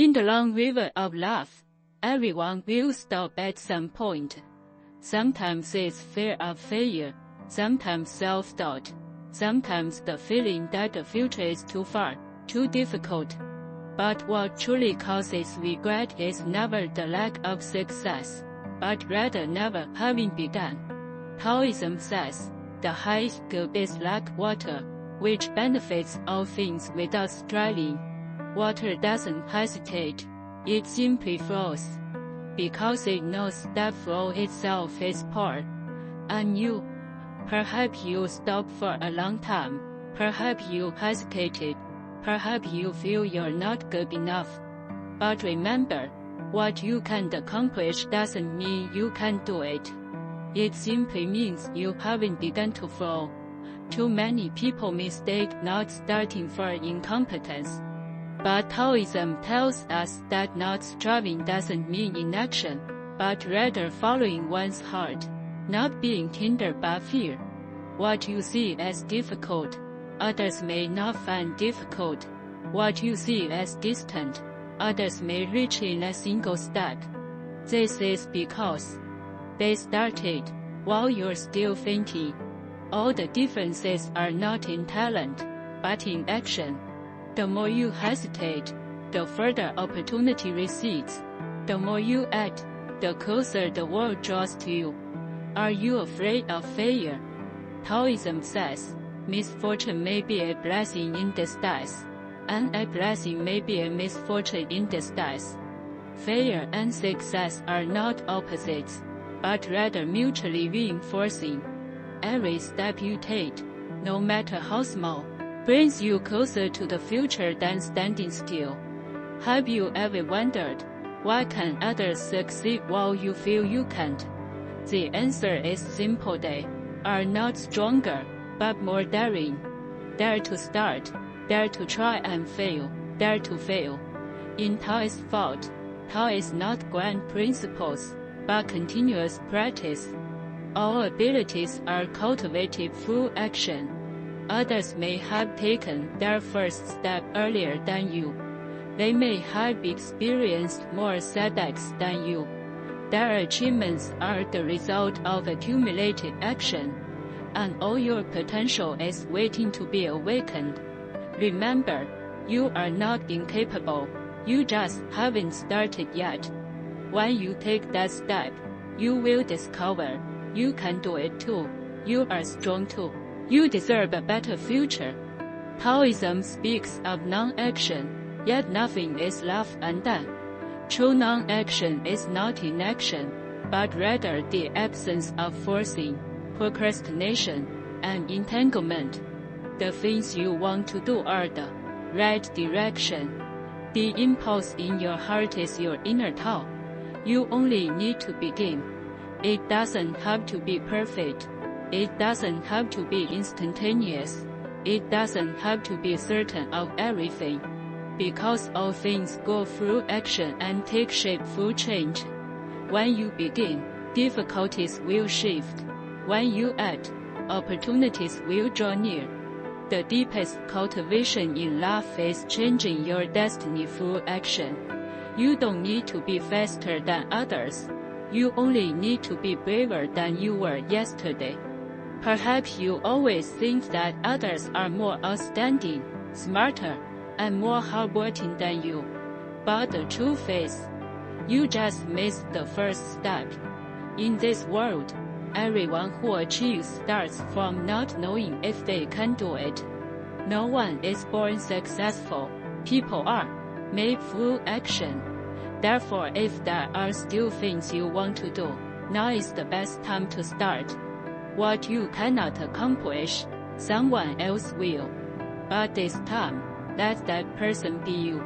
In the long river of life, everyone will stop at some point. Sometimes it's fear of failure, sometimes self-doubt, sometimes the feeling that the future is too far, too difficult. But what truly causes regret is never the lack of success, but rather never having begun. Taoism says, the highest good is like water, which benefits all things without striving. Water doesn't hesitate, it simply flows, because it knows that flow itself is power. And you, perhaps you stopped for a long time, perhaps you hesitated, perhaps you feel you're not good enough. But remember, what you can't accomplish doesn't mean you can't do it. It simply means you haven't begun to flow. Too many people mistake not starting for incompetence. But Taoism tells us that not striving doesn't mean inaction, but rather following one's heart, not being hindered by fear. What you see as difficult, others may not find difficult. What you see as distant, others may reach in a single step. This is because they started while you're still thinking. All the differences are not in talent, but in action. The more you hesitate, the further opportunity recedes. The more you act, the closer the world draws to you. Are you afraid of failure? Taoism says, misfortune may be a blessing in disguise, and a blessing may be a misfortune in disguise. Failure and success are not opposites, but rather mutually reinforcing. Every step you take, no matter how small, brings you closer to the future than standing still. Have you ever wondered, why can others succeed while you feel you can't? The answer is simple: they are not stronger, but more daring. Dare to start, dare to try and fail, dare to fail. In Taoist thought, Tao is not grand principles, but continuous practice. All abilities are cultivated through action. Others may have taken their first step earlier than you. They may have experienced more setbacks than you. Their achievements are the result of accumulated action, and all your potential is waiting to be awakened. Remember, you are not incapable, you just haven't started yet. When you take that step, you will discover you can do it too. You are strong too. You deserve a better future. Taoism speaks of non-action, yet nothing is left undone. True non-action is not inaction, but rather the absence of forcing, procrastination, and entanglement. The things you want to do are the right direction. The impulse in your heart is your inner Tao. You only need to begin. It doesn't have to be perfect. It doesn't have to be instantaneous. It doesn't have to be certain of everything. Because all things go through action and take shape through change. When you begin, difficulties will shift. When you act, opportunities will draw near. The deepest cultivation in life is changing your destiny through action. You don't need to be faster than others. You only need to be braver than you were yesterday. Perhaps you always think that others are more outstanding, smarter, and more hardworking than you. But the truth is, you just missed the first step. In this world, everyone who achieves starts from not knowing if they can do it. No one is born successful. People are made through action. Therefore, if there are still things you want to do, now is the best time to start. What you cannot accomplish, someone else will. But this time, let that person be you.